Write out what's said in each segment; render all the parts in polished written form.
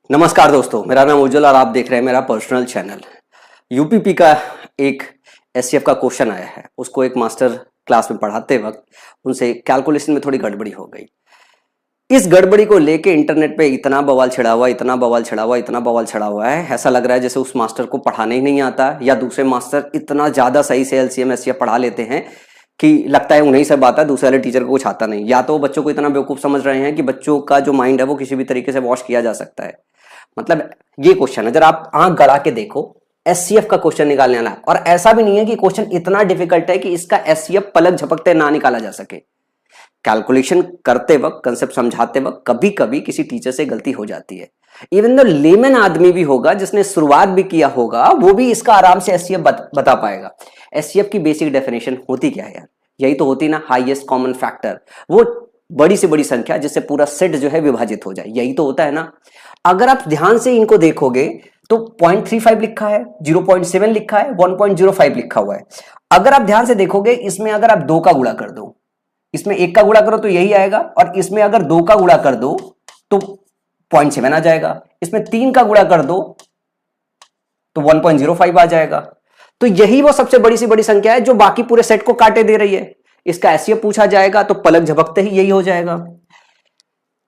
नमस्कार दोस्तों, मेरा नाम उज्जवल और आप देख रहे हैं मेरा पर्सनल चैनल। यूपीपी का एक एससीएफ का क्वेश्चन आया है। उसको एक मास्टर क्लास में पढ़ाते वक्त उनसे कैलकुलेशन में थोड़ी गड़बड़ी हो गई। इस गड़बड़ी को लेके इंटरनेट पे इतना बवाल छिड़ा हुआ है, ऐसा लग रहा है जैसे उस मास्टर को पढ़ाने ही नहीं आता या दूसरे मास्टर इतना ज्यादा सही से एलसीएम एससीएफ पढ़ा लेते हैं कि लगता है उन्हीं से बात है, दूसरे वाले टीचर को कुछ आता नहीं। या तो वो बच्चों को इतना बेवकूफ समझ रहे हैं कि बच्चों का जो माइंड है वो किसी भी तरीके से वॉश किया जा सकता है। मतलब ये क्वेश्चन है, जरा आप आंख गड़ा के देखो, एससीएफ का क्वेश्चन निकालने वाला है। और ऐसा भी नहीं है कि क्वेश्चन इतना डिफिकल्ट है कि इसका एससीएफ पलक झपकते ना निकाला जा सके। कैलकुलेशन करते वक्त, कंसेप्ट समझाते वक्त कभी कभी किसी टीचर से गलती हो जाती है। इवन दो लेमन आदमी भी होगा जिसने शुरुआत भी किया होगा, वो भी इसका आराम से एससीएफ बता पाएगा। एससीएफ की बेसिक डेफिनेशन होती क्या है यार? यही तो होती ना, हाईएस्ट कॉमन फैक्टर, वो बड़ी से बड़ी संख्या जिससे पूरा सेट जो है विभाजित हो जाए, यही तो होता है ना। अगर आप ध्यान से इनको देखोगे तो 0.35 लिखा है, 0.7 लिखा है, 1.05 लिखा हुआ है। अगर आप ध्यान से देखोगे, इसमें अगर आप 2 का गुणा कर दो, इसमें 1 का गुणा करो तो यही आएगा, और इसमें अगर 2 का गुणा कर दो तो 0.7 आ जाएगा, इसमें 3 का गुणा कर दो तो 1.05 आ जाएगा। तो यही वो सबसे बड़ी सी बड़ी संख्या है जो बाकी पूरे सेट को काटे दे रही है। इसका एससीएफ पूछा जाएगा तो पलक झपकते ही यही हो जाएगा।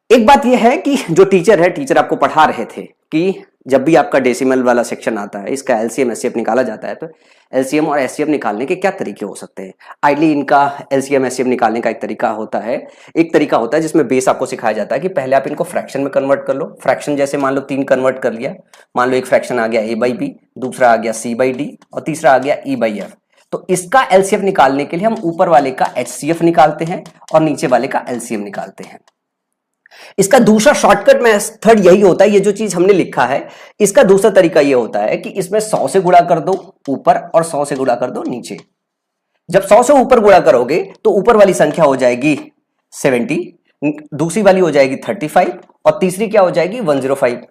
एक बात यह है कि जो टीचर आपको पढ़ा रहे थे कि जब भी आपका डेसिमल वाला सेक्शन आता है, इसका एलसीएम एससीएफ निकाला जाता है, तो एलसीएम और एससीएफ निकालने के क्या तरीके हो सकते हैं। आइडली इनका एलसीएम एससीएफ निकालने का एक तरीका होता है जिसमें बेस आपको सिखाया जाता है कि पहले आप इनको फ्रैक्शन में कन्वर्ट कर लो। फ्रैक्शन जैसे मान लो 3 कन्वर्ट कर लिया, मान लो एक फ्रैक्शन आ गया a/b, दूसरा आ गया c/d और तीसरा आ गया e/f। तो इसका एलसीएफ निकालने के लिए हम ऊपर वाले का एचसीएफ निकालते हैं और नीचे वाले का एलसीएम निकालते हैं। इसका दूसरा शॉर्टकट मेथड यही होता है, ये जो चीज हमने लिखा है, इसका दूसरा तरीका ये होता है कि इसमें 100 से गुणा कर दो ऊपर और 100 से गुणा कर दो नीचे। जब 100 से ऊपर गुणा करोगे तो ऊपर वाली संख्या हो जाएगी 70, दूसरी वाली हो जाएगी 35 और तीसरी क्या हो जाएगी 105।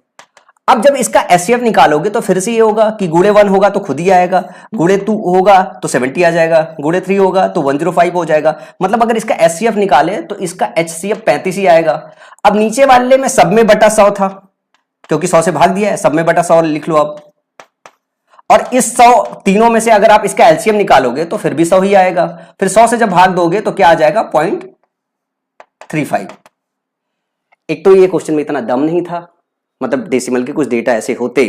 अब जब इसका एचसीएफ निकालोगे तो फिर से ये होगा कि गुणे 1 होगा तो खुद ही आएगा, गुणे 2 होगा तो 70 आ जाएगा, गुणे 3 होगा तो 105 हो जाएगा। मतलब अगर इसका एचसीएफ निकाले तो इसका एचसीएफ 35 ही आएगा। अब नीचे वाले में सब में बटा 100 था, क्योंकि 100 से भाग दिया है, सब में बटा 100 लिख लो अब। और इस 100 तीनों में से अगर आप इसका एलसीएम निकालोगे तो फिर भी 100 ही आएगा। फिर 100 से जब भाग दोगे तो क्या आ जाएगा 0.35। एक तो ये क्वेश्चन में इतना दम नहीं था, मतलब डेसिमल के कुछ डेटा ऐसे होते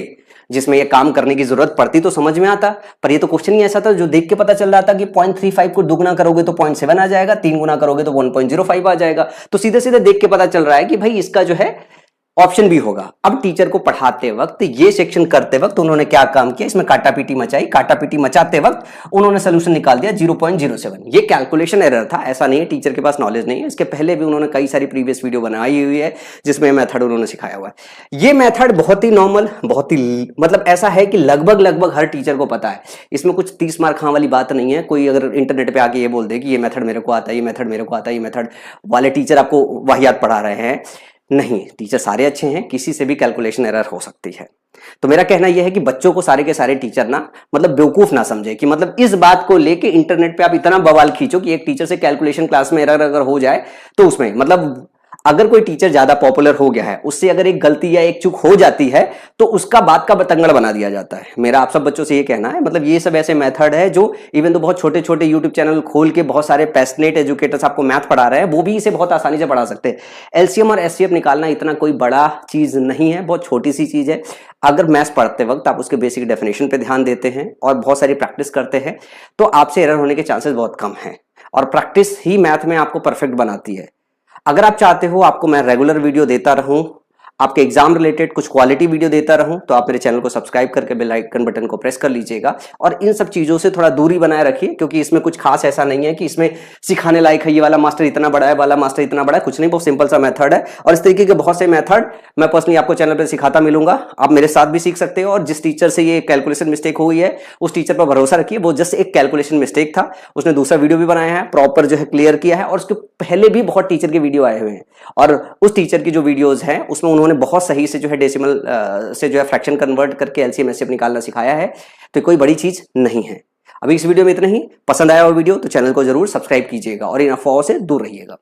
जिसमें ये काम करने की जरूरत पड़ती तो समझ में आता, पर ये तो क्वेश्चन ही ऐसा था जो देख के पता चल रहा था कि 0.35 को दुगना करोगे तो 0.7 आ जाएगा, 3 गुना करोगे तो 1.05 आ जाएगा। तो सीधे सीधे देख के पता चल रहा है कि भाई इसका जो है ऑप्शन भी होगा। अब टीचर को पढ़ाते वक्त, ये सेक्शन करते वक्त उन्होंने क्या काम किया, इसमें काटापीटी मचाई। काटापीटी मचाते वक्त उन्होंने सोल्यूशन निकाल दिया 0.07। ये कैलकुलेशन एरर था, ऐसा नहीं है टीचर के पास नॉलेज नहीं है। इसके पहले भी उन्होंने कई सारी प्रीवियस वीडियो बनाई हुई है जिसमें मेथड उन्होंने सिखाया हुआ है। ये मेथड बहुत ही नॉर्मल, बहुत ही मतलब ऐसा है कि लगभग हर टीचर को पता है। इसमें कुछ 30 मार्क हाँ वाली बात नहीं है। कोई अगर इंटरनेट पे आके ये बोल दे कि ये मेथड मेरे को आता है, ये मेथड मेरे को आता है, ये मेथड वाले टीचर आपको वाहियात पढ़ा रहे हैं, नहीं, टीचर सारे अच्छे हैं, किसी से भी कैलकुलेशन एरर हो सकती है। तो मेरा कहना यह है कि बच्चों को सारे के सारे टीचर ना मतलब बेवकूफ ना समझे कि मतलब इस बात को लेके इंटरनेट पे आप इतना बवाल खींचो कि एक टीचर से कैलकुलेशन क्लास में एरर अगर हो जाए तो उसमें मतलब अगर कोई टीचर ज्यादा पॉपुलर हो गया है, उससे अगर एक गलती या एक चूक हो जाती है तो उसका बात का बतंगड़ बना दिया जाता है। मेरा आप सब बच्चों से ये कहना है, मतलब ये सब ऐसे मेथड है जो इवन तो बहुत छोटे छोटे यूट्यूब चैनल खोल के बहुत सारे पैशनेट एजुकेटर्स आपको मैथ पढ़ा रहे हैं, वो भी इसे बहुत आसानी से पढ़ा सकते हैं। एलसीएम और एचसीएफ निकालना इतना कोई बड़ा चीज नहीं है, बहुत छोटी सी चीज है। अगर मैथ्स पढ़ते वक्त आप उसके बेसिक डेफिनेशन पे ध्यान देते हैं और बहुत सारी प्रैक्टिस करते हैं तो आपसे एरर होने के चांसेस बहुत कम हैं। और प्रैक्टिस ही मैथ में आपको परफेक्ट बनाती है। अगर आप चाहते हो आपको मैं रेगुलर वीडियो देता रहूं, आपके एग्जाम रिलेटेड कुछ क्वालिटी वीडियो देता रहूं, तो आप मेरे चैनल को सब्सक्राइब करके बेल आइकन बटन को प्रेस कर लीजिएगा। और इन सब चीजों से थोड़ा दूरी बनाए रखिए, क्योंकि इसमें कुछ खास ऐसा नहीं है कि इसमें सिखाने लायक है, ये वाला मास्टर इतना बड़ा है, वाला मास्टर इतना बड़ा है, कुछ नहीं, बहुत सिंपल सा मेथड है। और इस तरीके के बहुत से मेथड मैं पर्सनली आपको चैनल पर सिखाता मिलूंगा। आप मेरे साथ भी सीख सकते हो। और जिस टीचर से ये कैलकुलेशन मिस्टेक हुई है उस टीचर पर भरोसा रखिए, वो जस्ट एक कैलकुलेशन मिस्टेक था, उसने दूसरा वीडियो भी बनाया है, प्रॉपर जो है क्लियर किया है। और उसके पहले भी बहुत टीचर के वीडियो आए हुए हैं और उस टीचर की जो वीडियोज हैं उसमें उन्होंने बहुत सही से जो है डेसिमल से जो है फ्रैक्शन कन्वर्ट करके एलसीएम एचसीएफ निकालना सिखाया है। तो कोई बड़ी चीज नहीं है। अभी इस वीडियो में इतना ही। पसंद आया हो वीडियो तो चैनल को जरूर सब्सक्राइब कीजिएगा और इन अफवाहों से दूर रहिएगा।